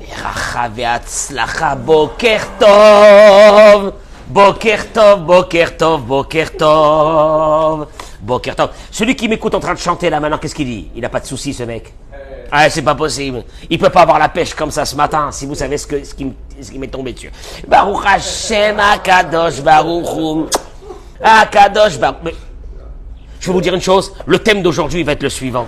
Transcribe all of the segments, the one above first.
Bracha ve'atzlacha, boker tov. Boker tov, boker tov, boker tov. Boker tov. Celui qui m'écoute en train de chanter là maintenant, qu'est-ce qu'il dit? Il n'a pas de soucis, ce mec. Ah, c'est pas possible. Il peut pas avoir la pêche comme ça ce matin, si vous savez ce qui m'est tombé dessus. Baruch Hashem, Akadosh Baruch. Akadosh Baruch. Je vais vous dire une chose, le thème d'aujourd'hui va être le suivant.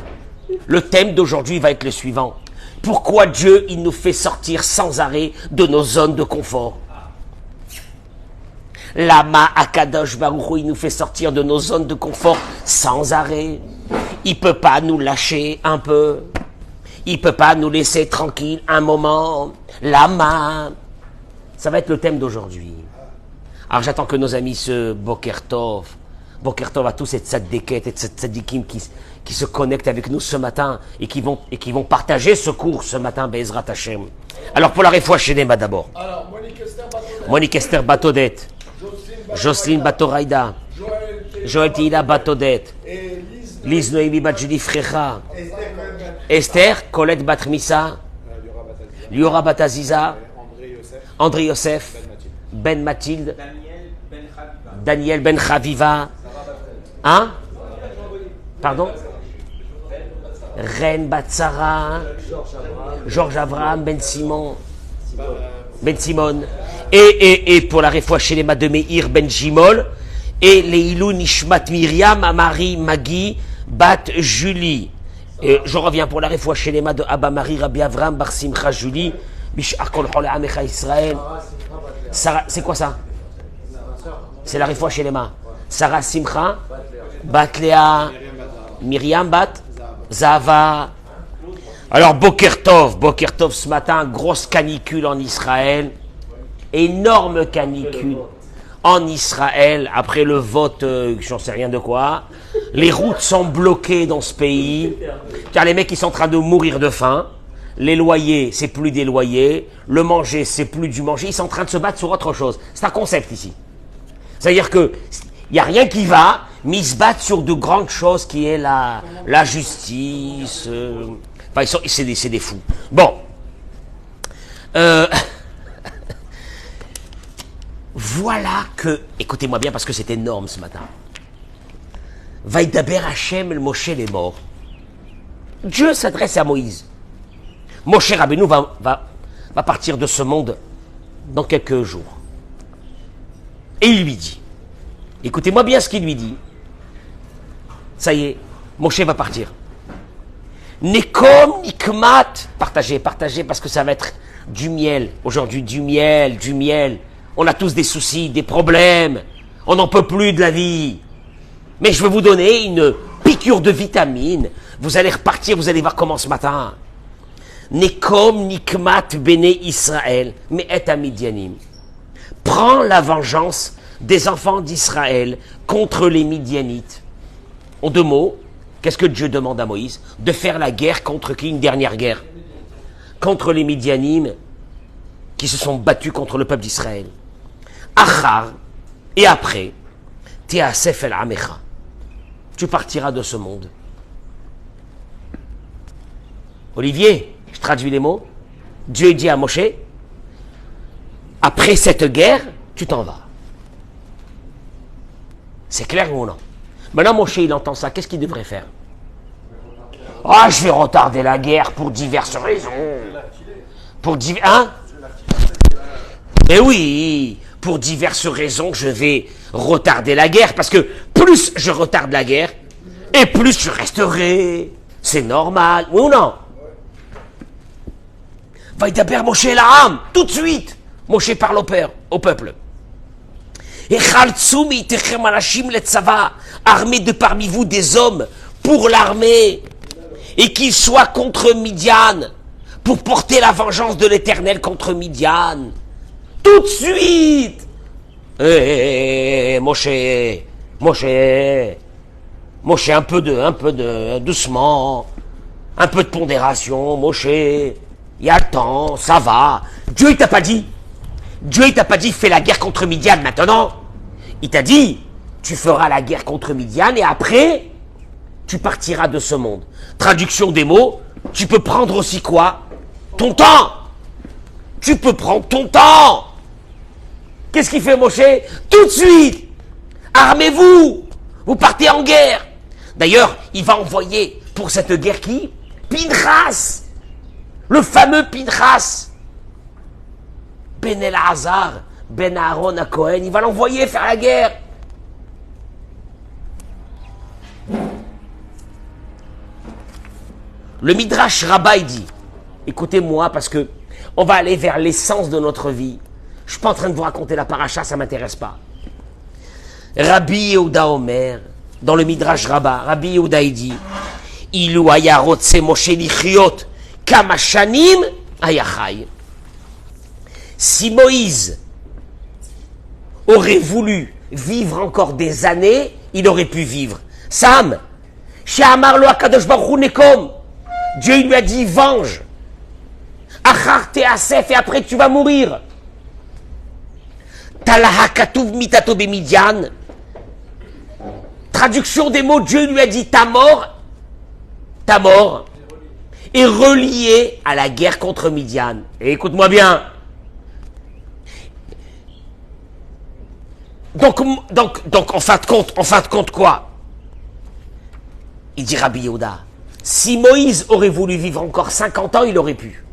Le thème d'aujourd'hui va être le suivant. Pourquoi Dieu, il nous fait sortir sans arrêt de nos zones de confort? Lama Akadosh Baruch, il nous fait sortir de nos zones de confort sans arrêt. Il peut pas nous lâcher un peu. Il peut pas nous laisser tranquille un moment. Lama. Ça va être le thème d'aujourd'hui. Alors j'attends que nos amis se Boker Tov à tous ces tzaddiket et tzaddikim qui se connectent avec nous ce matin et qui vont partager ce cours ce matin, Be'ezrat Hashem. Alors pour la réfoua Shenema d'abord. Alors, Monique Esther Batodet. Jocelyne Batoraïda. Joël Tihila Batodet. Lise Noémie Batjudi Frecha. Esther, Colette Batmissa. Liora Bataziza. André Yosef. Ben Mathilde. Daniel Ben Chaviva. Hein? Pardon? Reine Batsara. Georges Abraham Ben Simon. Ben Simon. Et pour la réfoua Shelema de Meir Ben Jimol. Et les Ilou Nishmat Myriam, Amari Magui, Bat Julie. Et je reviens pour la réfoua Shelema de Abba Marie Rabbi Avram Bar Simcha Julie. Bishar Kol Chol Amecha Israël. Sarah, c'est quoi ça? C'est la réfoua Shelema. Sarah Simcha, Bat Léa, Myriam Bat, Zava. Alors Boker Tov ce matin, grosse canicule en Israël. Énorme canicule en Israël, après le vote, j'en sais rien de quoi. Les routes sont bloquées dans ce pays. Car les mecs, ils sont en train de mourir de faim. Les loyers, c'est plus des loyers. Le manger, c'est plus du manger. Ils sont en train de se battre sur autre chose. C'est un concept ici. C'est-à-dire que il n'y a rien qui va, mais ils se battent sur de grandes choses qui est la justice. Enfin, c'est des fous. Bon. Voilà que, écoutez-moi bien parce que c'est énorme ce matin. Vaïdaber Hachem el Moshe les morts. Dieu s'adresse à Moïse. Moshe Rabbeinu va partir de ce monde dans quelques jours. Et il lui dit, écoutez-moi bien ce qu'il lui dit. Ça y est, Moshe va partir. Nekom nikmat, partagez parce que ça va être du miel. Aujourd'hui, du miel. On a tous des soucis, des problèmes. On n'en peut plus de la vie. Mais je vais vous donner une piqûre de vitamines. Vous allez repartir, vous allez voir comment ce matin. Nekom nikmat bene Israël, mais et à Midianim. Prends la vengeance des enfants d'Israël contre les Midianites. En deux mots, qu'est-ce que Dieu demande à Moïse? De faire la guerre contre qui? Une dernière guerre. Contre les Midianim qui se sont battus contre le peuple d'Israël. Achar, et après, Teasef el Amecha. Tu partiras de ce monde. Olivier, je traduis les mots. Dieu dit à Moshe, après cette guerre, tu t'en vas. C'est clair ou non? Maintenant, Moshe, il entend ça. Qu'est-ce qu'il devrait faire? Ah, je vais retarder la guerre pour diverses raisons. Hein? Eh oui, pour diverses raisons, je vais retarder la guerre. Parce que plus je retarde la guerre, et plus je resterai. C'est normal. Oui ou non? Vaïdaber Moshe l'âme, tout de suite. Moshe parle au peuple. Et Chaltsumi techem anashim letzava, armez de parmi vous des hommes pour l'armée, et qu'ils soient contre Midian, pour porter la vengeance de l'Éternel contre Midian. Tout de suite. Moshe, un peu de doucement, un peu de pondération, Moshe. Il y a le temps, ça va. Dieu, il t'a pas dit, fais la guerre contre Midian maintenant. Il t'a dit, tu feras la guerre contre Midian et après, tu partiras de ce monde. Traduction des mots, tu peux prendre aussi quoi? ton temps. Tu peux prendre ton temps. Qu'est-ce qu'il fait Moshe? Tout de suite, armez-vous. Vous partez en guerre. D'ailleurs, il va envoyer pour cette guerre qui? Pinchas. Le fameux Pinchas. Ben Elazar, Ben Aaron à Cohen. Il va l'envoyer faire la guerre. Le Midrash Rabbah dit, écoutez-moi parce que on va aller vers l'essence de notre vie. Je suis pas en train de vous raconter la paracha, ça m'intéresse pas. Rabbi Yehuda Omer, dans le Midrash Rabbah, Rabbi Yehuda dit, Ilu haya rotse Moshe lichiot kama shanim hayachai. Si Moïse aurait voulu vivre encore des années, il aurait pu vivre. Sam, She'amar lo HaKadosh Baruch Hu nekom. Dieu lui a dit, venge. Achar te'asef, et après tu vas mourir. Talaha katuv mitato bemidian. Traduction des mots, Dieu lui a dit, ta mort est reliée à la guerre contre Midian. Et écoute-moi bien. Donc, en fin de compte, quoi? Il dit Rabbi Yehuda, si Moïse aurait voulu vivre encore 50 ans, il aurait pu.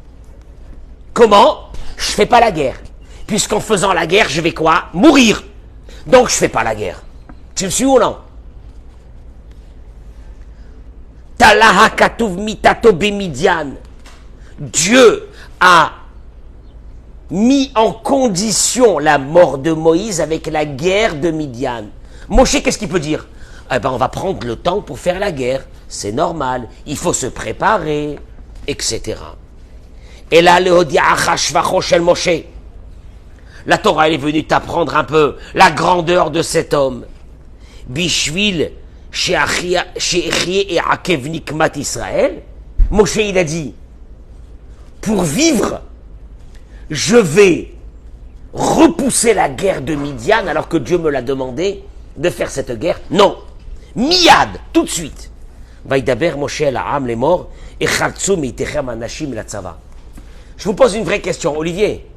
Comment? Je fais pas la guerre. Puisqu'en faisant la guerre, je vais quoi? Mourir. Donc je fais pas la guerre. Tu me suis ou non? Talaha katuv mitato bemidian. Dieu a mis en condition la mort de Moïse avec la guerre de Midian. Moshe, qu'est-ce qu'il peut dire? Eh ben, on va prendre le temps pour faire la guerre. C'est normal. Il faut se préparer, etc. Et là, le Hodia Achashvacho shel Moshe. La Torah, elle est venue t'apprendre un peu la grandeur de cet homme. Bishvil she'echie et akev nikmat Israël. Moshe, il a dit, pour vivre, je vais repousser la guerre de Midian alors que Dieu me l'a demandé de faire cette guerre. Non. Miyad, tout de suite. Vaïdaber Moshe el-Ha'am, les morts, et chaltsu meitechem anashim la tzava. Je vous pose une vraie question, Olivier.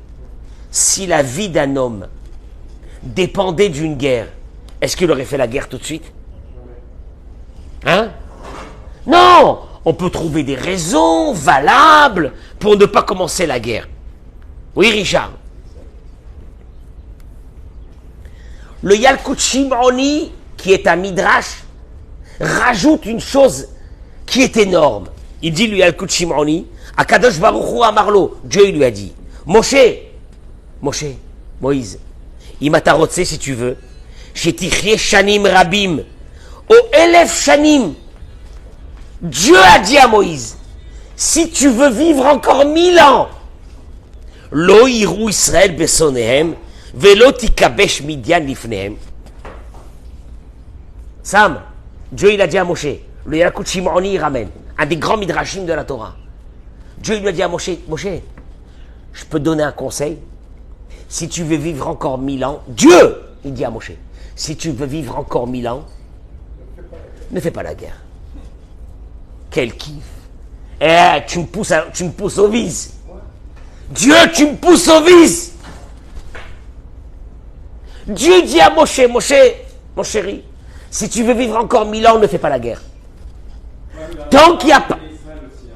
Si la vie d'un homme dépendait d'une guerre, est-ce qu'il aurait fait la guerre tout de suite? Hein? Non! On peut trouver des raisons valables pour ne pas commencer la guerre. Oui, Richard. Le Yalkut Shimoni, qui est un midrash, rajoute une chose qui est énorme. Il dit, le Yalkut Shimoni, Akadosh Baruch Hu Amarlo, Dieu lui a dit, Moshe, Moïse, Imatarotse si tu veux, Shetichye Shanim Rabim, O Elef Shanim. Dieu a dit à Moïse, si tu veux vivre encore 1000 ans, Lo yiru Israël besonehem, velo tikabesh Midian lifnehem. Sam, Dieu il a dit à Moshe, le Yalkut Shimoni il ramène, un des grands midrashim de la Torah. Dieu lui a dit à Moshe, je peux te donner un conseil. Si tu veux vivre encore 1000 ans, Dieu, il dit à Moshe, si tu veux vivre encore 1000 ans, ne fais pas la guerre. Quel kiff. Tu me pousses au vice. Dieu, tu me pousses au vice. Dieu dit à Moshe, mon chéri, si tu veux vivre encore 1000 ans, ne fais pas la guerre. Tant qu'il n'y a pas...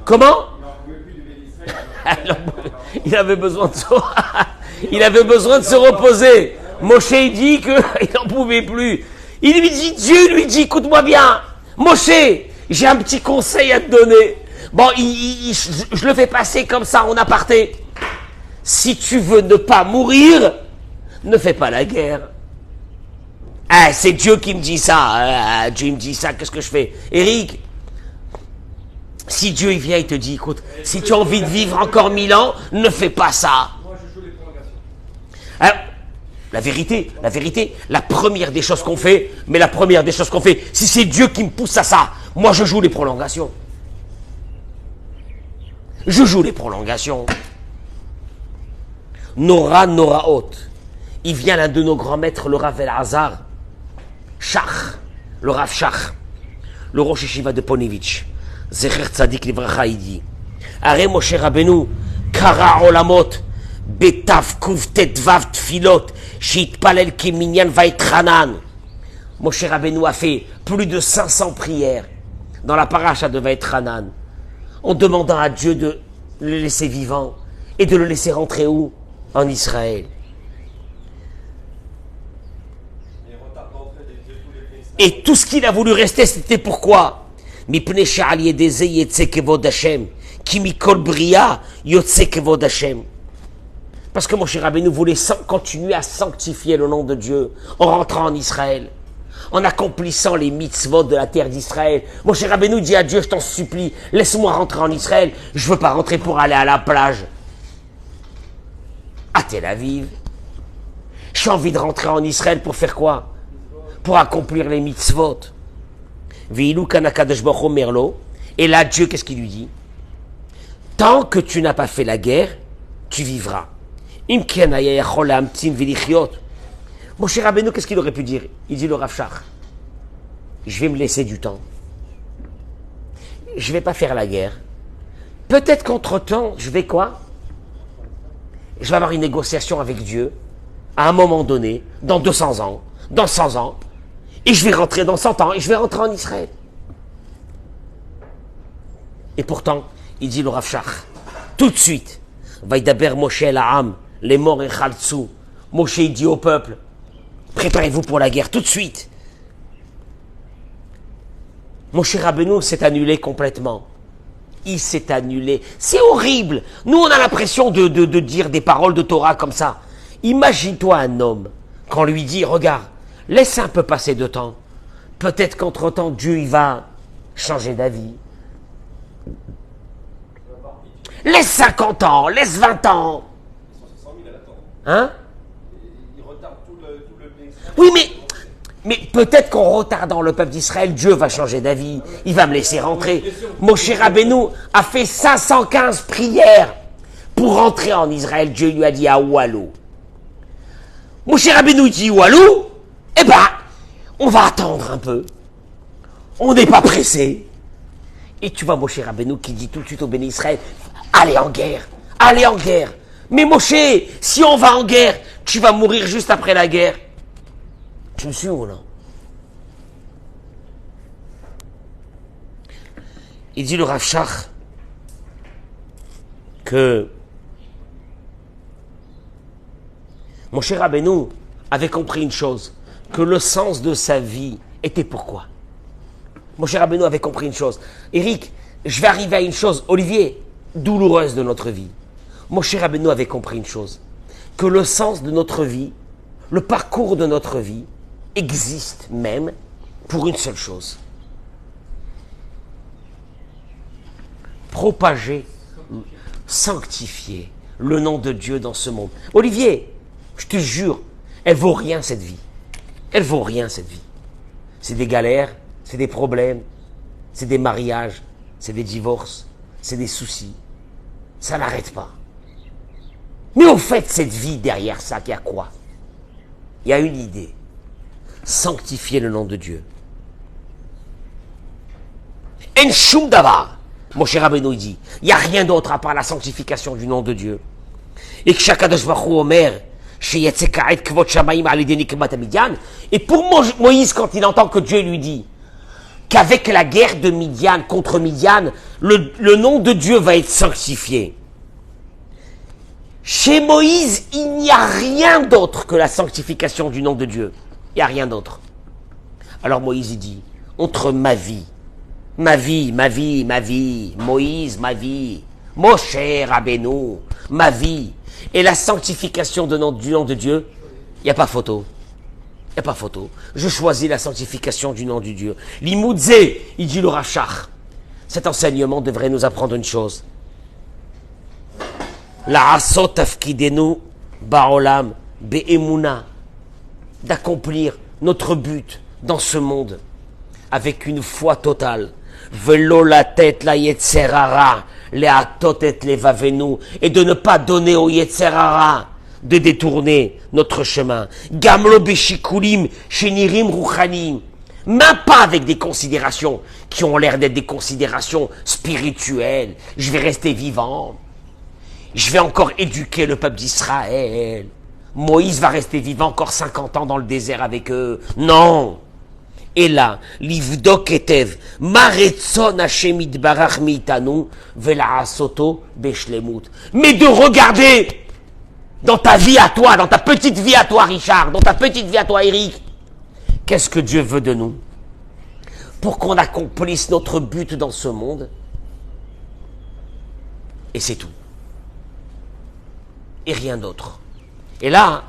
Comment? Il avait besoin de se reposer. Moshe il dit qu'il n'en pouvait plus. Dieu lui dit, écoute-moi bien, Moshe, j'ai un petit conseil à te donner. Bon, je le fais passer comme ça en aparté. Si tu veux ne pas mourir, ne fais pas la guerre. Ah, c'est Dieu qui me dit ça. Dieu me dit ça, qu'est-ce que je fais? Eric, si Dieu il vient et te dit, écoute, si tu as envie de vivre encore 1000 ans, ne fais pas ça. Moi, je joue les prolongations. Alors, la vérité, la première des choses qu'on fait, si c'est Dieu qui me pousse à ça, moi je joue les prolongations. Je joue les prolongations. Noraot. Il vient l'un de nos grands maîtres, le Rav El-Hazar, Shach, le Rav Shach, le Rosh Yeshiva de Ponevitch. Zecher Tzadik Livracha, il dit, Are Moshe Rabbeinu, Kara Olamot, Betav Kuv Tetvav Tfilot, Shitpalel Keminyan Vaetranan. Moshe Rabbeinu a fait plus de 500 prières dans la paracha de Vaetranan, en demandant à Dieu de le laisser vivant et de le laisser rentrer où? En Israël. Et tout ce qu'il a voulu rester, c'était pourquoi? Parce que Moshe Rabbeinu voulait continuer à sanctifier le nom de Dieu en rentrant en Israël, en accomplissant les mitzvot de la terre d'Israël. Moshe Rabbeinu dit à Dieu, je t'en supplie, laisse-moi rentrer en Israël, je ne veux pas rentrer pour aller à la plage, à Tel Aviv. J'ai envie de rentrer en Israël pour faire quoi? Pour accomplir les mitzvot. Et là, Dieu, qu'est-ce qu'il lui dit? Tant que tu n'as pas fait la guerre, tu vivras. Moshe Rabbeinu, qu'est-ce qu'il aurait pu dire? Il dit le Rav Shach, je vais me laisser du temps. Je ne vais pas faire la guerre. Peut-être qu'entre-temps, je vais quoi? Je vais avoir une négociation avec Dieu, à un moment donné, dans 200 ans, dans 100 ans, et je vais rentrer dans 100 ans, et je vais rentrer en Israël. Et pourtant, il dit le Rav Shach, tout de suite, Vaïdaber Moshe el-Ha'am, les morts et Chaltsu. Moshe dit au peuple, préparez-vous pour la guerre, tout de suite. Moshe Rabbeinu s'est annulé complètement. Il s'est annulé. C'est horrible. Nous, on a l'impression de dire des paroles de Torah comme ça. Imagine-toi un homme, quand on lui dit, regarde, laisse un peu passer de temps. Peut-être qu'entre-temps, Dieu, il va changer d'avis. Laisse 50 ans, laisse 20 ans. Hein? Oui, mais peut-être qu'en retardant le peuple d'Israël, Dieu va changer d'avis. Il va me laisser rentrer. Moshe Rabbeinu a fait 515 prières pour rentrer en Israël. Dieu lui a dit à Walou. Moshe Rabbeinu dit Walou, eh ben, on va attendre un peu. On n'est pas pressé. Et tu vois Moshe Rabbeinu qui dit tout de suite au béni Israël, allez en guerre, allez en guerre. Mais Moshe, si on va en guerre, tu vas mourir juste après la guerre. Tu me suis ou non? Il dit le Rav Shach que Moshe Rabbeinu avait compris une chose, que le sens de sa vie était pourquoi? Moshe Rabbeinu avait compris une chose. Eric, je vais arriver à une chose, Olivier, douloureuse de notre vie. Moshe Rabbeinu avait compris une chose, que le sens de notre vie, le parcours de notre vie, existe même pour une seule chose. Propager, sanctifier le nom de Dieu dans ce monde. Olivier, je te jure, elle vaut rien cette vie. Elle vaut rien cette vie. C'est des galères, c'est des problèmes, c'est des mariages, c'est des divorces, c'est des soucis. Ça n'arrête pas. Mais au fait, cette vie derrière ça, il y a quoi? Il y a une idée. Sanctifier le nom de Dieu. En shum davar. Moshe Rabbeinu dit, il n'y a rien d'autre à part la sanctification du nom de Dieu. Et que Shakadosh Baruch Hu Omer, et pour Moïse, quand il entend que Dieu lui dit qu'avec la guerre de Midian contre Midian, le nom de Dieu va être sanctifié. Chez Moïse, il n'y a rien d'autre que la sanctification du nom de Dieu. Il n'y a rien d'autre. Alors Moïse il dit, entre ma vie, Moïse, ma vie, Moshe Rabbeinu, ma vie, et la sanctification du nom de Dieu, il n'y a pas photo. Il n'y a pas photo. Je choisis la sanctification du nom de Dieu. L'imoudze, il dit le Rav Shach. Cet enseignement devrait nous apprendre une chose. La asot tafkidenu ba'olam be'emuna, d'accomplir notre but dans ce monde avec une foi totale. Velo la tête la yetzerara, les atotet les vavenu, et de ne pas donner au yetzerara de détourner notre chemin. Gamlo beshikulim shenirim ruchanim, même pas avec des considérations qui ont l'air d'être des considérations spirituelles. Je vais rester vivant. je vais encore éduquer le peuple d'Israël. Moïse va rester vivant encore 50 ans dans le désert avec eux. Non. Et là, livdok etev, maretzon Hashem itbarach mitanu, vela'asoto beshlemut. Mais de regarder dans ta vie à toi, dans ta petite vie à toi, Richard, dans ta petite vie à toi, Eric, qu'est-ce que Dieu veut de nous pour qu'on accomplisse notre but dans ce monde. Et c'est tout. Et rien d'autre. Et là,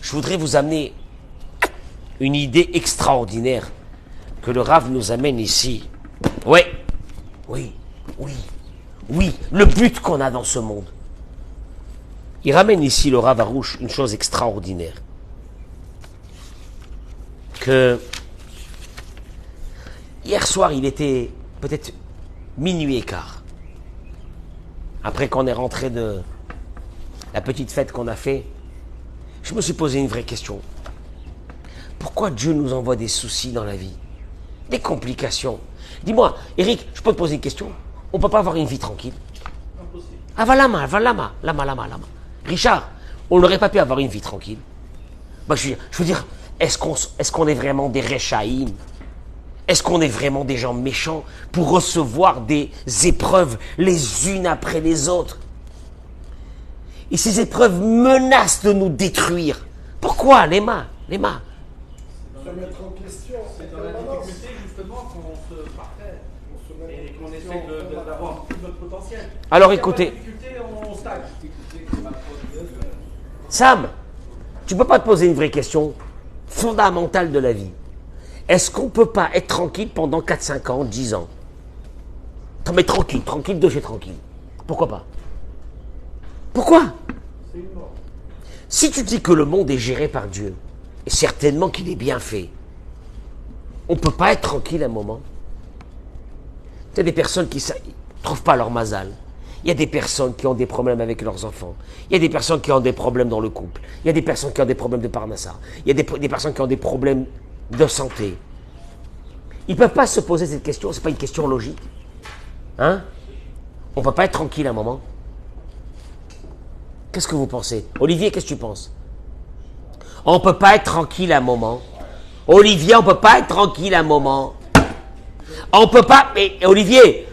je voudrais vous amener une idée extraordinaire que le Rav nous amène ici. Oui, le but qu'on a dans ce monde. Il ramène ici, le Rav Arouche, une chose extraordinaire. Que hier soir, il était peut-être minuit et quart. Après qu'on est rentré de la petite fête qu'on a fait, je me suis posé une vraie question. Pourquoi Dieu nous envoie des soucis dans la vie? Des complications. Dis-moi, Eric, je peux te poser une question? On ne peut pas avoir une vie tranquille? Impossible. Ah, lama. Richard, on n'aurait pas pu avoir une vie tranquille? Bah, je veux dire, est-ce qu'on est vraiment des Rechaïm? Est-ce qu'on est vraiment des gens méchants pour recevoir des épreuves les unes après les autres? Et ces épreuves menacent de nous détruire. Pourquoi, Léma? Se mettre en question, c'est dans la difficulté justement qu'on se parfait et qu'on essaie d'avoir tout notre potentiel. Alors écoutez, on stagne. Sam, tu ne peux pas te poser une vraie question fondamentale de la vie. Est-ce qu'on ne peut pas être tranquille pendant 4, 5 ans, 10 ans? Mais tranquille de chez tranquille. Pourquoi pas? Pourquoi? Si tu dis que le monde est géré par Dieu, et certainement qu'il est bien fait, on ne peut pas être tranquille un moment. Il y a des personnes qui ne trouvent pas leur mazal. Il y a des personnes qui ont des problèmes avec leurs enfants. Il y a des personnes qui ont des problèmes dans le couple. Il y a des personnes qui ont des problèmes de parnassa. Il y a des personnes qui ont des problèmes de santé. Ils ne peuvent pas se poser cette question, ce n'est pas une question logique. Hein? On ne peut pas être tranquille un moment. Qu'est-ce que vous pensez? Olivier, qu'est-ce que tu penses? On ne peut pas être tranquille un moment. Olivier, on ne peut pas être tranquille un moment. On ne peut pas... Mais Olivier,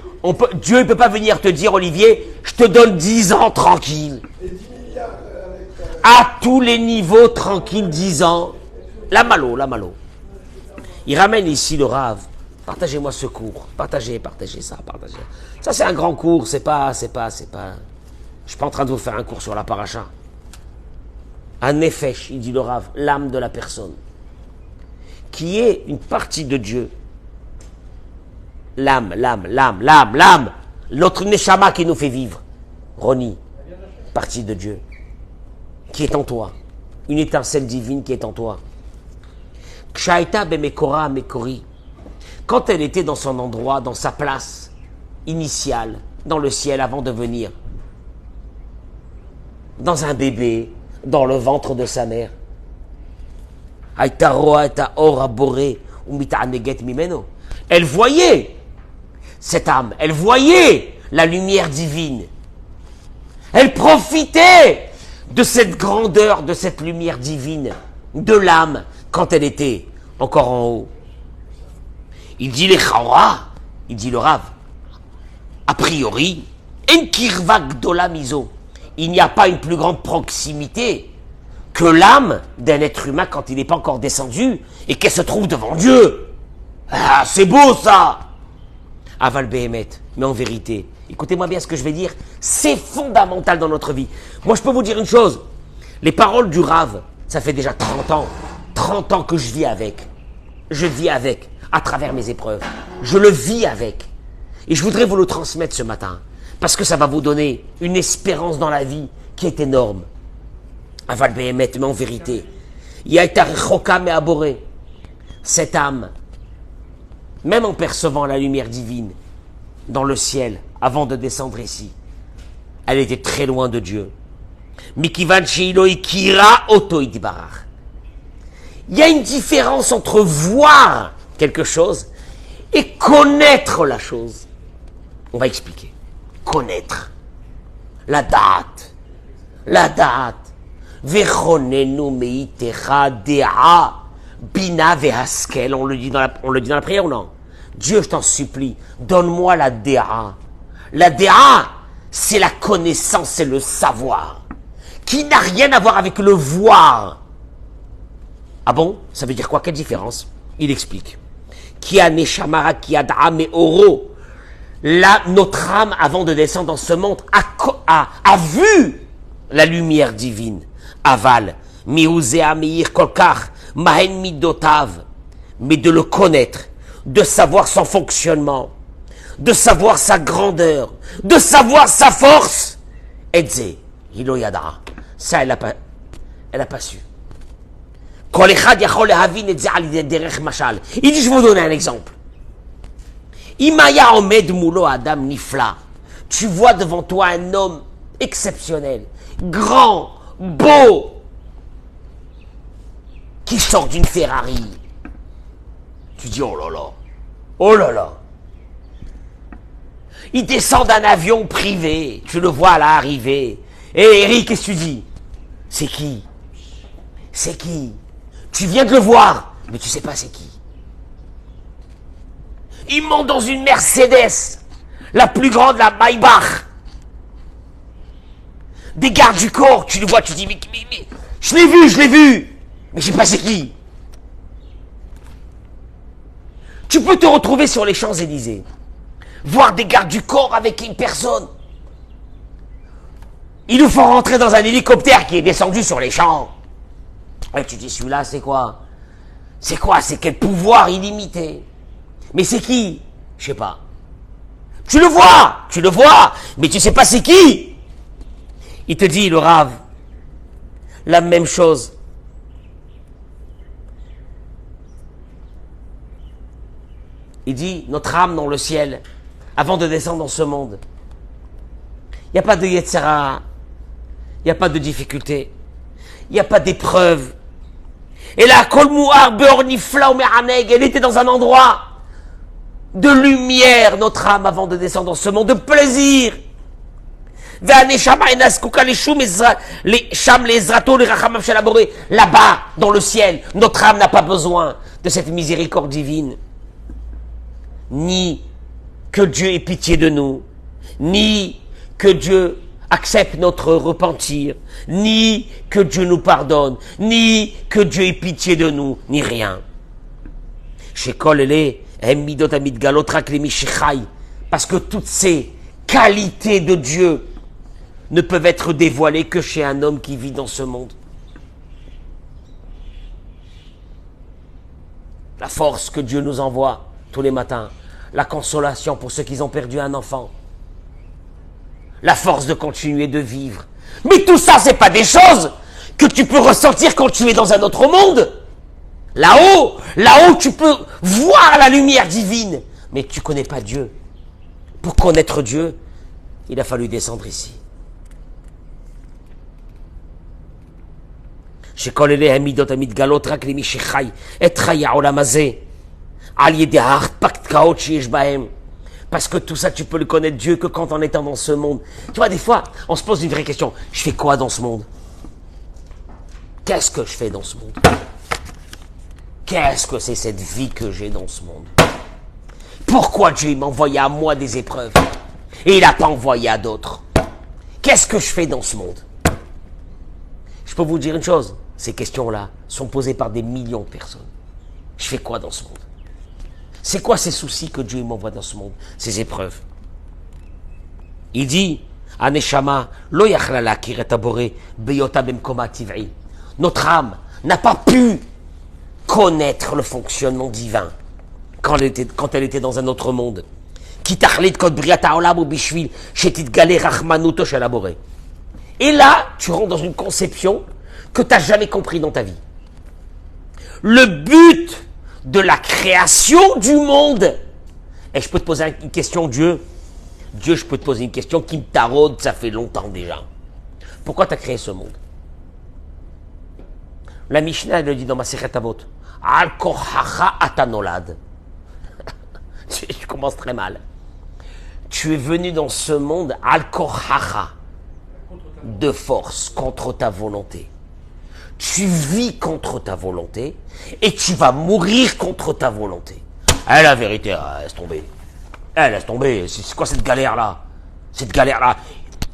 Dieu ne peut pas venir te dire, Olivier, je te donne 10 ans tranquille. À tous les niveaux, tranquille, 10 ans. La malo. Il ramène ici le Rav. Partagez-moi ce cours. Partagez ça. Ça, c'est un grand cours. C'est pas. Je suis pas en train de vous faire un cours sur la paracha. Un nefesh, il dit le Rav, l'âme de la personne, qui est une partie de Dieu. L'âme. Notre neshama qui nous fait vivre. Roni, partie de Dieu, qui est en toi. Une étincelle divine qui est en toi. Kshaita bemekora mekori. Quand elle était dans son endroit, dans sa place initiale, dans le ciel avant de venir, dans un bébé, dans le ventre de sa mère. Elle voyait cette âme, elle voyait la lumière divine. Elle profitait de cette grandeur, de cette lumière divine, de l'âme, quand elle était encore en haut. Il dit les Chaora, il dit le Rav, a priori, en kirva gdola miso. Il n'y a pas une plus grande proximité que l'âme d'un être humain quand il n'est pas encore descendu et qu'elle se trouve devant Dieu. Ah, c'est beau ça! Aval Behemet, mais en vérité, écoutez-moi bien ce que je vais dire, c'est fondamental dans notre vie. Moi, je peux vous dire une chose, les paroles du Rav, ça fait déjà 30 ans que je vis avec. Je vis avec, à travers mes épreuves. Je le vis avec. Et je voudrais vous le transmettre ce matin. Parce que ça va vous donner une espérance dans la vie qui est énorme. Aval Behemet, mais en vérité. Yaïta Rechoka me aboré. Cette âme, même en percevant la lumière divine dans le ciel, avant de descendre ici, elle était très loin de Dieu. Mikivan Sheilo Ikira Oto Idbarach. Il y a une différence entre voir quelque chose et connaître la chose. On va expliquer. Connaître. La date. La date. Vechonenu meitecha dea bina vehaskel. On le dit dans la prière ou non? Dieu, je t'en supplie, donne-moi la dea. La dea, c'est la connaissance, c'est le savoir, qui n'a rien à voir avec le voir. Ah bon? Ça veut dire quoi? Quelle différence? Il explique. Qui a neshamara, qui a d'âme et oro. Là, notre âme, avant de descendre dans ce monde, a vu la lumière divine. Aval, miuzea meir kolkar, mahen midotav. Mais de le connaître, de savoir son fonctionnement, de savoir sa grandeur, de savoir sa force. Edze, hilo yadara. Ça, elle n'a pas su. Il dit, je vais vous donner un exemple. Imaya omed mulo adam nifla. Tu vois devant toi un homme exceptionnel, grand, beau, qui sort d'une Ferrari. Tu dis, oh là là, oh là là. Il descend d'un avion privé, tu le vois là arriver. Et Eric, qu'est-ce que tu dis? C'est qui? C'est qui? Tu viens de le voir, mais tu sais pas c'est qui. Il monte dans une Mercedes, la plus grande, la Maybach. Des gardes du corps, tu le vois, tu dis, mais je l'ai vu, mais je sais pas c'est qui. Tu peux te retrouver sur les Champs-Élysées, voir des gardes du corps avec une personne. Ils nous font rentrer dans un hélicoptère qui est descendu sur les champs. Et tu dis, celui-là, c'est quoi? C'est quoi? C'est quel pouvoir illimité? Mais c'est qui? Je sais pas. Tu le vois, mais tu sais pas c'est qui? Il te dit, le Rav, la même chose. Il dit, notre âme dans le ciel, avant de descendre dans ce monde, il n'y a pas de Yetzera, il n'y a pas de difficulté, il n'y a pas d'épreuve. Et là, Kolmouar, Beornifla, Omeraneg, elle était dans un endroit de lumière, notre âme, avant de descendre dans ce monde, de plaisir. Là-bas, dans le ciel, notre âme n'a pas besoin de cette miséricorde divine. Ni que Dieu ait pitié de nous, ni que Dieu accepte notre repentir, ni que Dieu nous pardonne, ni que Dieu ait pitié de nous, ni rien. Parce que toutes ces qualités de Dieu ne peuvent être dévoilées que chez un homme qui vit dans ce monde. La force que Dieu nous envoie tous les matins, la consolation pour ceux qui ont perdu un enfant, la force de continuer de vivre. Mais tout ça, c'est pas des choses que tu peux ressentir quand tu es dans un autre monde. Là-haut, tu peux voir la lumière divine, mais tu connais pas Dieu. Pour connaître Dieu, il a fallu descendre ici. שכל אלה המידות המתגלות רק למי שחי את חיי העולם הזה על ידי ההרפתקאות שיש בהם. Parce que tout ça, tu peux le connaître Dieu que quand en étant dans ce monde. Tu vois, des fois, on se pose une vraie question. Je fais quoi dans ce monde? Qu'est-ce que je fais dans ce monde? Qu'est-ce que c'est cette vie que j'ai dans ce monde? Pourquoi Dieu m'a envoyé à moi des épreuves et il n'a pas envoyé à d'autres? Qu'est-ce que je fais dans ce monde? Je peux vous dire une chose, ces questions-là sont posées par des millions de personnes. Je fais quoi dans ce monde? C'est quoi ces soucis que Dieu m'envoie dans ce monde? Ces épreuves. Il dit, Aneshama, lo yachlala kiretabore beyota bemkoma tiv'i. Notre âme n'a pas pu connaître le fonctionnement divin quand elle était dans un autre monde. Et là, tu rentres dans une conception que tu n'as jamais compris dans ta vie. Le but de la création du monde. Et je peux te poser une question, Dieu, je peux te poser une question qui me taraude, ça fait longtemps déjà. Pourquoi tu as créé ce monde? La Mishnah, elle le dit dans ma Masechet Avot. Al kochacha atanolad. Je commence très mal. Tu es venu dans ce monde al kochacha. de force contre ta volonté. Tu vis contre ta volonté et tu vas mourir contre ta volonté. Ah, la vérité, laisse tomber. Laisse tomber. C'est quoi cette galère-là? Cette galère-là.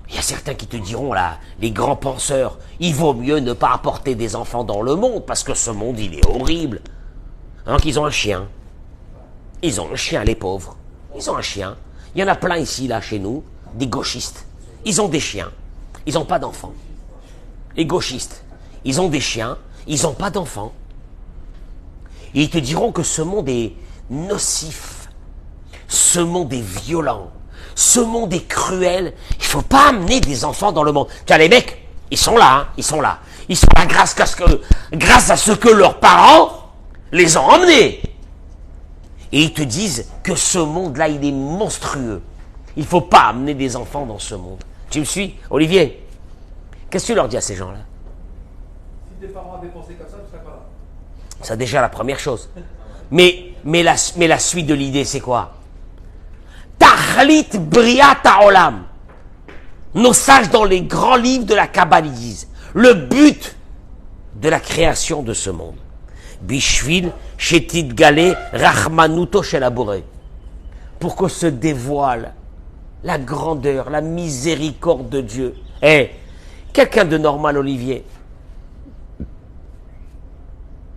Il y a certains qui te diront, là, les grands penseurs, il vaut mieux ne pas apporter des enfants dans le monde parce que ce monde, il est horrible. Donc, ils ont un chien. Ils ont un chien, les pauvres. Ils ont un chien. Il y en a plein ici, là, chez nous, des gauchistes. Ils ont des chiens. Ils n'ont pas d'enfants. Les gauchistes, ils ont des chiens. Ils n'ont pas d'enfants. Et ils te diront que ce monde est nocif. Ce monde est violent. Ce monde est cruel. Il ne faut pas amener des enfants dans le monde. Tu vois, les mecs, ils sont là, hein, ils sont là. Ils sont là grâce à ce que leurs parents les ont emmenés. Et ils te disent que ce monde-là, il est monstrueux. Il ne faut pas amener des enfants dans ce monde. Tu me suis, Olivier? Qu'est-ce que tu leur dis à ces gens-là? Si tes parents avaient pensé comme ça, tu ne serais pas là. C'est déjà la première chose. Mais la suite de l'idée, c'est quoi? Tachlit Briat Haolam. Nos sages dans les grands livres de la Kabbale disent le but de la création de ce monde. Bishvil Shetit Galé Rachmanuto Shel Boré. Pour que se dévoile la grandeur, la miséricorde de Dieu. Quelqu'un de normal, Olivier,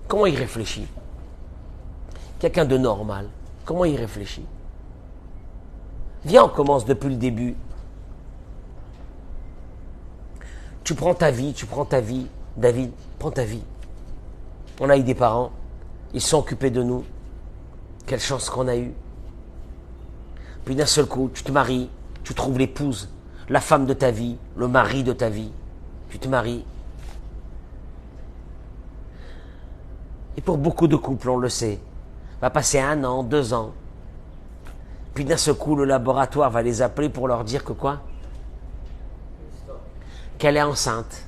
comment il réfléchit? Quelqu'un de normal, comment il réfléchit? Viens, on commence depuis le début. Tu prends ta vie, David, prends ta vie. On a eu des parents, ils se sont occupés de nous. Quelle chance qu'on a eue. Puis d'un seul coup, tu te maries, tu trouves l'épouse, la femme de ta vie, le mari de ta vie. Tu te maries. Et pour beaucoup de couples, on le sait, va passer 1 an, 2 ans. Puis d'un seul coup, le laboratoire va les appeler pour leur dire que quoi? Qu'elle est enceinte.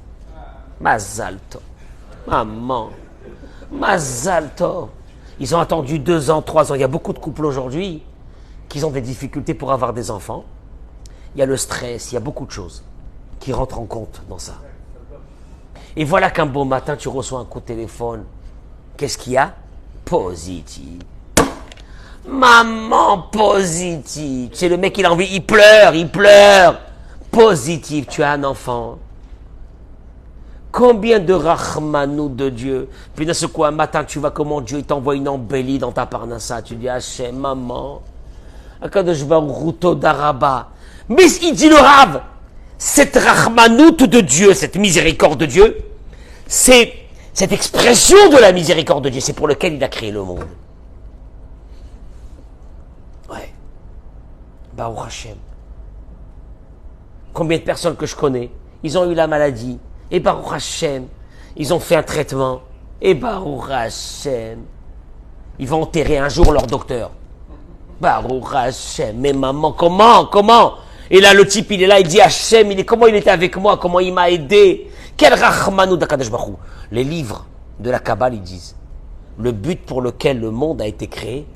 Mazal tov. Maman. Mazal tov. Ils ont attendu 2 ans, 3 ans. Il y a beaucoup de couples aujourd'hui qui ont des difficultés pour avoir des enfants. Il y a le stress, il y a beaucoup de choses qui rentrent en compte dans ça. Et voilà qu'un beau matin, tu reçois un coup de téléphone. Qu'est-ce qu'il y a? Positif. Maman, positive. C'est le mec, il a envie, il pleure. Positive, tu as un enfant. Combien de rachmanou de Dieu. Puis d'un seul coup, un matin, tu vois comment Dieu t'envoie une embellie dans ta parnassa. Tu dis, Hachem, maman, Akadosh Baruch Hu Daraba. Mais il dit le Rav, cette rachmanout de Dieu, cette miséricorde de Dieu, c'est cette expression de la miséricorde de Dieu, c'est pour lequel il a créé le monde. Ouais. Baruch Hashem. Combien de personnes que je connais, ils ont eu la maladie, et Baruch Hashem, ils ont fait un traitement, et Baruch Hashem, ils vont enterrer un jour leur docteur. Baruch Hashem, mais maman, comment? Et là, le type, il est là, il dit Hashem, comment il était avec moi, comment il m'a aidé. Quel rachmanou d'Akadosh Baruch Hu. Les livres de la Kabbale, ils disent, le but pour lequel le monde a été créé,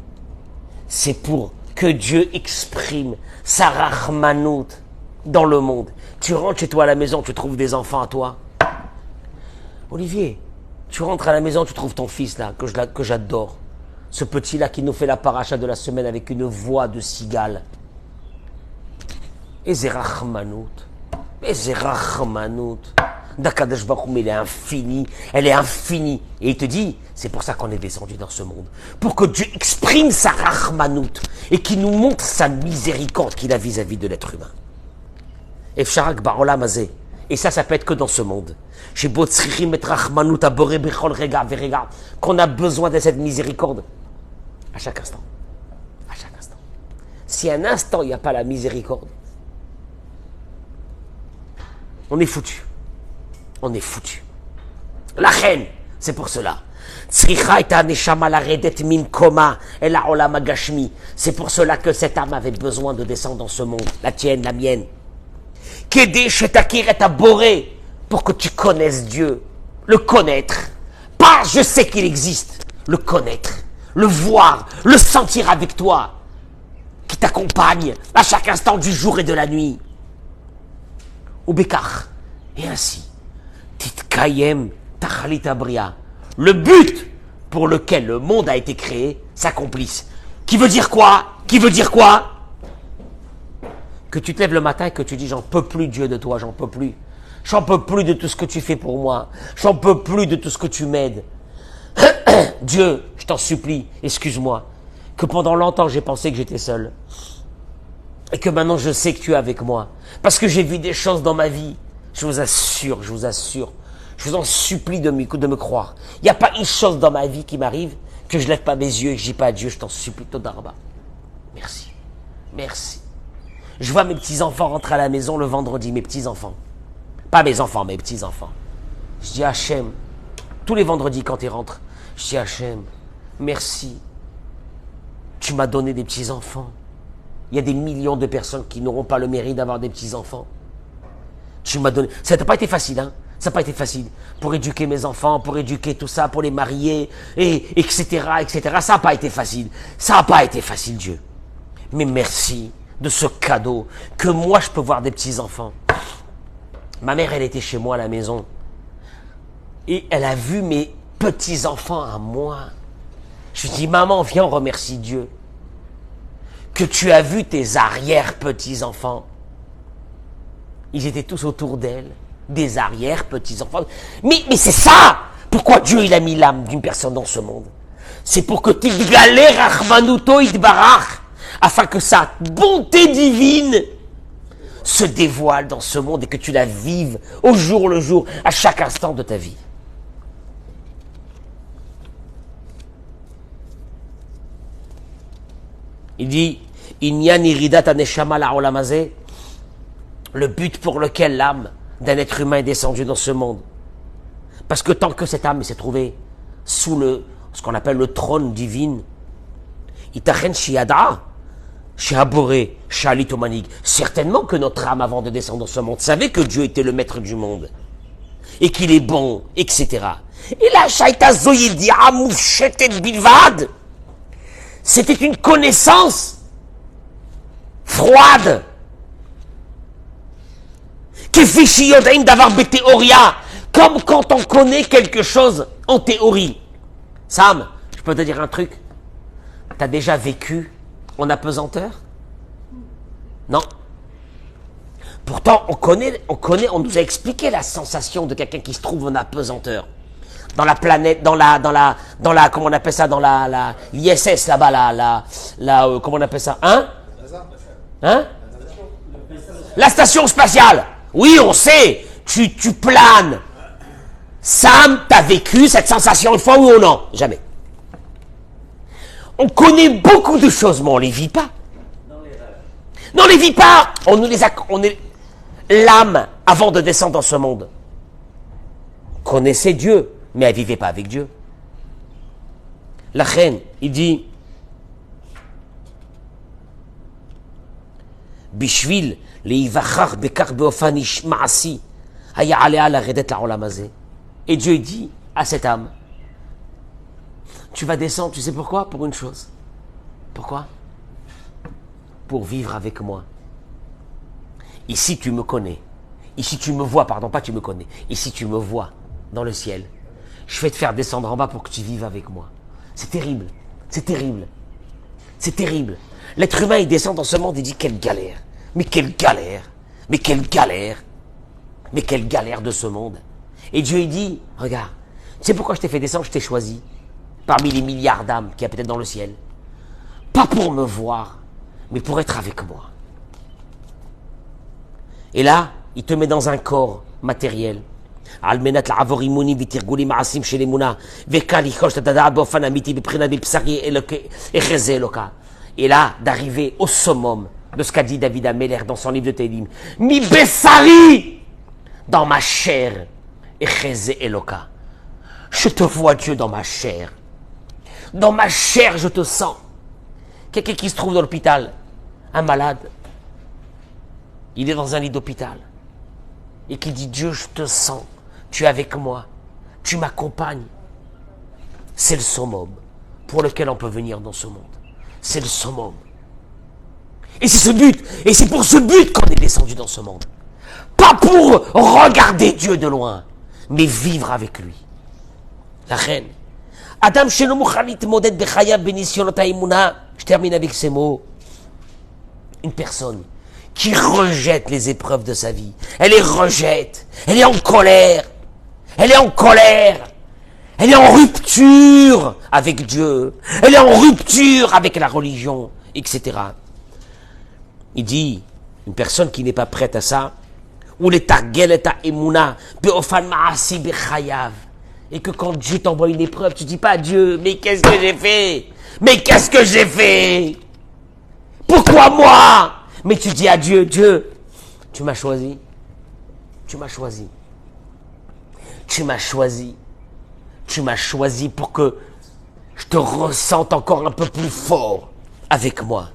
c'est pour que Dieu exprime sa rachmanout dans le monde. Tu rentres chez toi à la maison, tu trouves des enfants à toi. Olivier, tu rentres à la maison, tu trouves ton fils là, que j'adore. Ce petit-là qui nous fait la paracha de la semaine avec une voix de cigale. Et Zerachmanout. D'Akadosh Baruch Hu, elle est infinie. Et il te dit, c'est pour ça qu'on est descendu dans ce monde. Pour que Dieu exprime sa rachmanout et qu'il nous montre sa miséricorde qu'il a vis-à-vis de l'être humain. Et Fsharak Barolam Azeh. Et ça peut être que dans ce monde. Chez Botzrichim et Rachmanout à Boré Bechol Rega Verega. Qu'on a besoin de cette miséricorde. À chaque instant. À chaque instant. Si un instant il n'y a pas la miséricorde, on est foutu. On est foutu. La reine, c'est pour cela. C'est pour cela que cette âme avait besoin de descendre dans ce monde. La tienne, la mienne. Pour que tu connaisses Dieu. Le connaître. Pas je sais qu'il existe. Le connaître. Le voir. Le sentir avec toi. Qui t'accompagne à chaque instant du jour et de la nuit. Ou Bekar. Et ainsi, Titkayem Tachalit Abria, le but pour lequel le monde a été créé, s'accomplisse. Qui veut dire quoi? Qui veut dire quoi? Que tu te lèves le matin et que tu dis, j'en peux plus Dieu de toi, j'en peux plus. J'en peux plus de tout ce que tu fais pour moi. J'en peux plus de tout ce que tu m'aides. Dieu, je t'en supplie, excuse-moi, que pendant longtemps j'ai pensé que j'étais seul. Et que maintenant je sais que tu es avec moi. Parce que j'ai vu des choses dans ma vie. Je vous assure, je vous en supplie de me croire. Il n'y a pas une chose dans ma vie qui m'arrive que je lève pas mes yeux et que je dis pas à Dieu, je t'en supplie, Todarba. Merci. Merci. Je vois mes petits-enfants rentrer à la maison le vendredi, mes petits-enfants. Pas mes enfants, mes petits-enfants. Je dis Hachem, tous les vendredis quand ils rentrent, je dis Hachem, merci. Tu m'as donné des petits-enfants. Il y a des millions de personnes qui n'auront pas le mérite d'avoir des petits-enfants. Tu m'as donné... Ça n'a pas été facile, hein. Ça n'a pas été facile. Pour éduquer mes enfants, pour éduquer tout ça, pour les marier, et etc., etc. Ça n'a pas été facile. Ça n'a pas été facile, Dieu. Mais merci de ce cadeau que moi, je peux voir des petits-enfants. Ma mère, elle était chez moi à la maison. Et elle a vu mes petits-enfants à moi. Je lui dis, maman, viens, on remercie Dieu. Que tu as vu tes arrière-petits-enfants. Ils étaient tous autour d'elle. Des arrière-petits-enfants. Mais c'est ça! Pourquoi Dieu, il a mis l'âme d'une personne dans ce monde? C'est pour que Tidgalé Rachmanuto Idbarach, afin que sa bonté divine se dévoile dans ce monde et que tu la vives au jour le jour, à chaque instant de ta vie. Il dit, Inyan iridat aneshama la'olamazé, le but pour lequel l'âme d'un être humain est descendue dans ce monde. Parce que tant que cette âme s'est trouvée sous ce qu'on appelle le trône divin, itachen shiada, shihaboré, shalit omanig, certainement que notre âme, avant de descendre dans ce monde, savait que Dieu était le maître du monde, et qu'il est bon, etc. Et là, shaita zoyidia moufchetet bilvad, c'était une connaissance froide. Comme quand on connaît quelque chose en théorie. Sam, je peux te dire un truc. T'as déjà vécu en apesanteur? Non. Pourtant, on nous a expliqué la sensation de quelqu'un qui se trouve en apesanteur. Dans la planète, dans la, comment on appelle ça, dans l'ISS là-bas, comment on appelle ça, hein? La station spatiale. Oui, on sait, tu planes. Sam, t'as vécu cette sensation une fois ou non? Jamais. On connaît beaucoup de choses, mais on les vit pas. Non, on les vit pas. L'âme, avant de descendre dans ce monde, connaissait Dieu, mais elle vivait pas avec Dieu. La reine, il dit, Bishvil, et Dieu dit à cette âme, tu vas descendre, tu sais pourquoi? Pour une chose. Pourquoi? Pour vivre avec moi. Ici tu me connais. Ici tu me vois, pardon, pas tu me connais. Ici tu me vois dans le ciel. Je vais te faire descendre en bas pour que tu vives avec moi. C'est terrible. C'est terrible. C'est terrible. L'être humain, il descend dans ce monde et dit, quelle galère. Mais quelle galère. Mais quelle galère. Mais quelle galère de ce monde. Et Dieu, il dit, regarde, tu sais pourquoi je t'ai fait descendre, je t'ai choisi parmi les milliards d'âmes qu'il y a peut-être dans le ciel. Pas pour me voir, mais pour être avec moi. Et là, il te met dans un corps matériel. Et là, d'arriver au summum de ce qu'a dit David Ameller dans son livre de Télim. Mi Bessari, dans ma chair, Echeze Eloka. Je te vois, Dieu, dans ma chair. Dans ma chair, je te sens. Quelqu'un qui se trouve dans l'hôpital, un malade, il est dans un lit d'hôpital, et qui dit, Dieu, je te sens, tu es avec moi, tu m'accompagnes. C'est le summum pour lequel on peut venir dans ce monde. C'est le summum. Et c'est ce but, et c'est pour ce but qu'on est descendu dans ce monde. Pas pour regarder Dieu de loin, mais vivre avec lui. La reine. Adam shelo mukhan litmoded bechayav benisyonot haemuna. Je termine avec ces mots. Une personne qui rejette les épreuves de sa vie. Elle les rejette. Elle est en colère. Elle est en colère. Elle est en rupture avec Dieu. Elle est en rupture avec la religion, etc. Il dit, une personne qui n'est pas prête à ça, ou les targel et emuna, beofan maasi bechayav. Et que quand Dieu t'envoie une épreuve, tu dis pas à Dieu, mais qu'est-ce que j'ai fait? Mais qu'est-ce que j'ai fait? Pourquoi moi? Mais tu dis à Dieu, Dieu, tu m'as choisi. Tu m'as choisi. Tu m'as choisi. Tu m'as choisi pour que je te ressente encore un peu plus fort avec moi.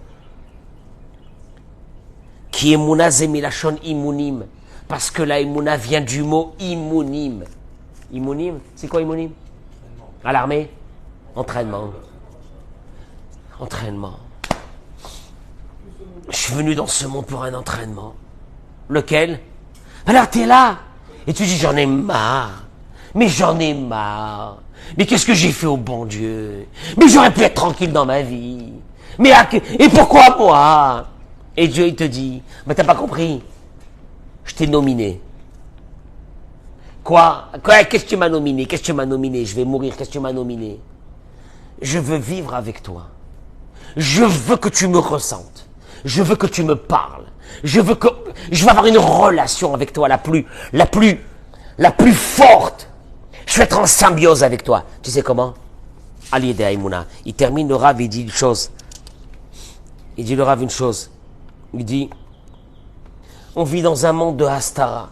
Qui emuna zemilachon imunim. Parce que la emuna vient du mot imunim. Imunim, c'est quoi imunim? À l'armée? Entraînement. Entraînement. Je suis venu dans ce monde pour un entraînement. Lequel? Alors t'es là et tu dis j'en ai marre. Mais j'en ai marre. Mais qu'est-ce que j'ai fait au bon Dieu? Mais j'aurais pu être tranquille dans ma vie. Mais et pourquoi moi? Et Dieu il te dit, mais t'as pas compris? Je t'ai nominé. Quoi? Qu'est-ce que tu m'as nominé? Qu'est-ce que tu m'as nominé? Je vais mourir, qu'est-ce que tu m'as nominé? Je veux vivre avec toi. Je veux que tu me ressentes. Je veux que tu me parles. Je veux avoir une relation avec toi la plus forte. Je vais être en symbiose avec toi. Tu sais comment? Ali de Haïmouna. Il termine le Rav, il dit une chose. Il dit le Rav une chose. Il dit, on vit dans un monde de Hastara.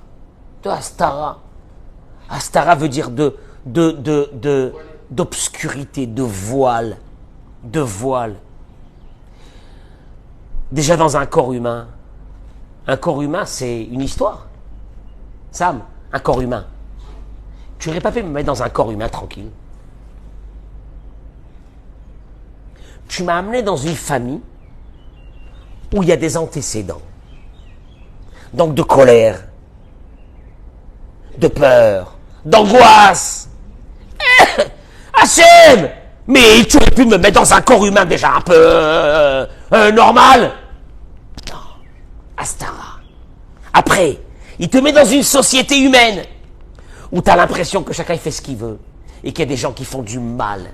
De Hastara. Hastara veut dire d'obscurité, de voile. De voile. Déjà dans un corps humain, c'est une histoire. Sam, un corps humain. Tu n'aurais pas pu me mettre dans un corps humain tranquille. Tu m'as amené dans une famille où il y a des antécédents. Donc de colère, de peur, d'angoisse. Hachem! Mais tu aurais pu me mettre dans un corps humain déjà un peu normal. Non. Astara. Après, il te met dans une société humaine où tu as l'impression que chacun fait ce qu'il veut et qu'il y a des gens qui font du mal.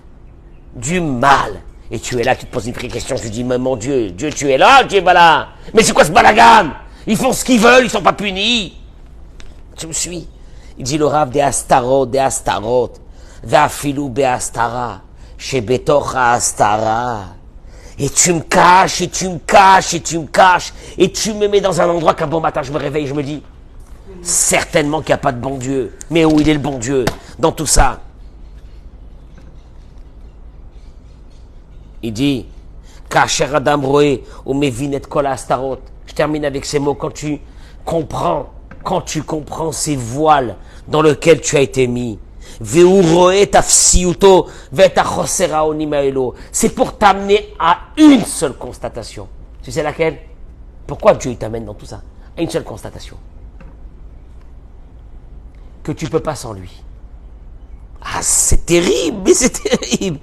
Du mal. Et tu es là, tu te poses une vraie question, tu dis, mais mon Dieu, Dieu tu es là, tu es pas là. Mais c'est quoi ce balagan? Ils font ce qu'ils veulent, ils sont pas punis. Tu me suis? Il dit le Rav des Astarot, Va'afilu be'astara. Chez Betocha Astara. Et tu me caches, et tu me caches, et tu me caches, et tu me mets dans un endroit qu'un bon matin je me réveille, je me dis, certainement qu'il n'y a pas de bon Dieu. Mais où il est le bon Dieu dans tout ça? Il dit, Kacher Adam Roé, ou Mevinet Kol Astarot. Je termine avec ces mots, quand tu comprends ces voiles dans lesquels tu as été mis, c'est pour t'amener à une seule constatation. Tu sais laquelle? Pourquoi Dieu t'amène dans tout ça? À une seule constatation. Que tu ne peux pas sans lui. Ah, c'est terrible, mais c'est terrible.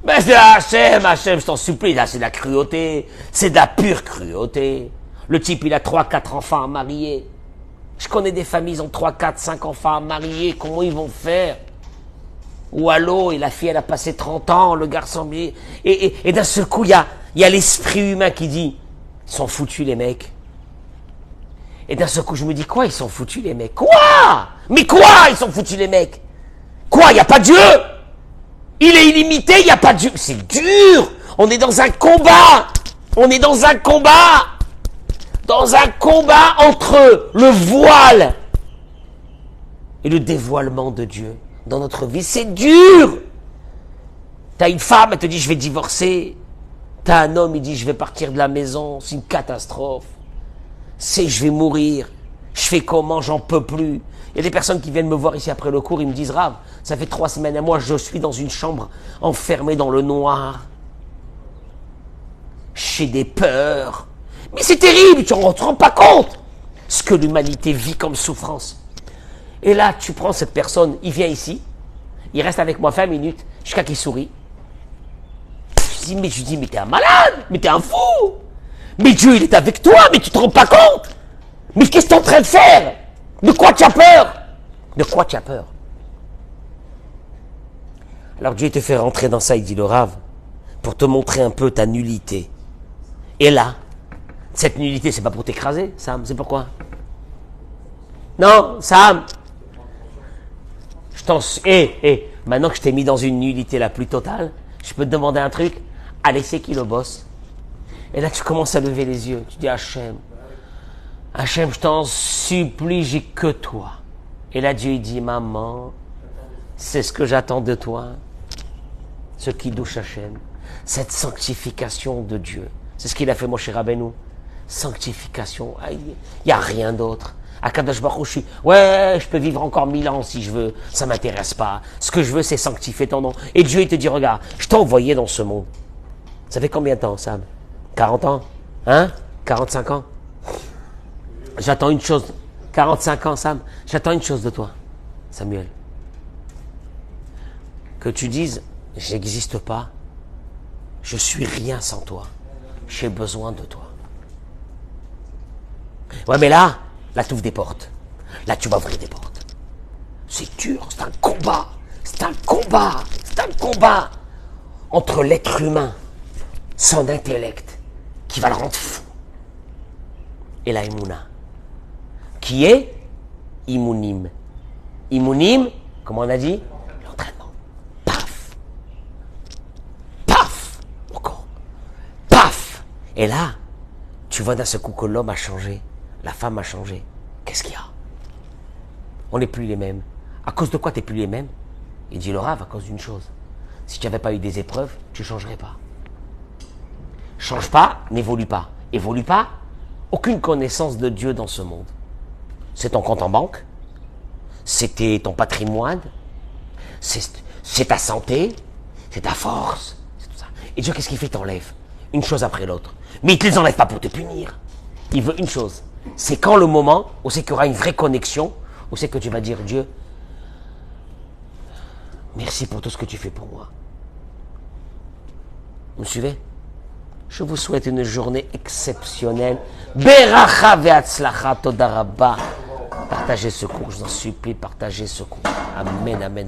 Mais c'est Hachem, je t'en supplie, là, c'est de la cruauté. C'est de la pure cruauté. Le type, il a 3-4 enfants à marier. Je connais des familles, ils ont 3, 4, 5 enfants à marier. Comment ils vont faire? Ou allô, et la fille, elle a passé 30 ans, le garçon, et d'un seul coup, il y a l'esprit humain qui dit, ils sont foutus, les mecs. Et d'un seul coup, je me dis, quoi, ils sont foutus, les mecs? Quoi? Mais quoi, ils sont foutus, les mecs? Quoi, il n'y a pas Dieu? Il est illimité, il n'y a pas Dieu. C'est dur. On est dans un combat. On est dans un combat. Dans un combat entre le voile et le dévoilement de Dieu dans notre vie. C'est dur. T'as une femme, elle te dit je vais divorcer. T'as un homme, il dit je vais partir de la maison. C'est une catastrophe. C'est je vais mourir. Je fais comment? J'en peux plus. Il y a des personnes qui viennent me voir ici après le cours, ils me disent Rav, ça fait 3 semaines à moi, je suis dans une chambre enfermé dans le noir. J'ai des peurs. Mais c'est terrible, tu ne te rends pas compte. ce que l'humanité vit comme souffrance. Et là, tu prends cette personne, il vient ici, il reste avec moi 20 minutes, jusqu'à qu'il sourit. Je dis, mais t'es un malade, mais t'es un fou. Mais Dieu, il est avec toi, mais tu te rends pas compte. Mais qu'est-ce que tu es en train de faire? De quoi tu as peur? De quoi tu as peur? Alors Dieu te fait rentrer dans ça, il dit le Rav, pour te montrer un peu ta nullité. Et là, cette nullité, c'est pas pour t'écraser, Sam, c'est pourquoi? Non, Sam, maintenant que je t'ai mis dans une nullité la plus totale, je peux te demander un truc? Allez, c'est qui le boss? Et là, tu commences à lever les yeux. Tu dis, Hachem, je t'en supplie, j'ai que toi. Et là, Dieu, il dit, maman, c'est ce que j'attends de toi. Ce qui douche Hachem. Cette sanctification de Dieu. C'est ce qu'il a fait, mon cher Rabbeinu. Sanctification. Il n'y a rien d'autre. À Kadosh Baruch Hu, je peux vivre encore 1000 ans si je veux. Ça m'intéresse pas. Ce que je veux, c'est sanctifier ton nom. Et Dieu, il te dit, regarde, je t'ai envoyé dans ce monde. Ça fait combien de temps, Sam? 40 ans? 45 ans? J'attends une chose. 45 ans, Sam. J'attends une chose de toi, Samuel. Que tu dises, j'existe pas. Je suis rien sans toi. J'ai besoin de toi. Ouais, mais là tu ouvres des portes. Là, tu vas ouvrir des portes. C'est dur, c'est un combat. C'est un combat entre l'être humain, son intellect, qui va le rendre fou, et la Emouna, qui est Imunim. Imunim, comment on a dit? L'entraînement. Paf! Paf! Encore. Paf! Et là, tu vois d'un seul coup que l'homme a changé, la femme a changé. Qu'est-ce qu'il y a? On n'est plus les mêmes. À cause de quoi tu n'es plus les mêmes? Il dit le Rav, à cause d'une chose. Si tu n'avais pas eu des épreuves, tu ne changerais pas. Change pas, n'évolue pas. Évolue pas, aucune connaissance de Dieu dans ce monde. C'est ton compte en banque, c'était ton patrimoine, c'est ta santé, c'est ta force, c'est tout ça. Et Dieu, qu'est-ce qu'il fait? Il t'enlève une chose après l'autre. Mais il ne te les enlève pas pour te punir. Il veut une chose. C'est quand le moment où c'est qu'il y aura une vraie connexion, où c'est que tu vas dire, Dieu, merci pour tout ce que tu fais pour moi. Vous me suivez? Je vous souhaite une journée exceptionnelle. Beracha ve'atzlacha, toda rabba. Partagez ce cours, je vous en supplie, partagez ce cours. Amen, amen, amen.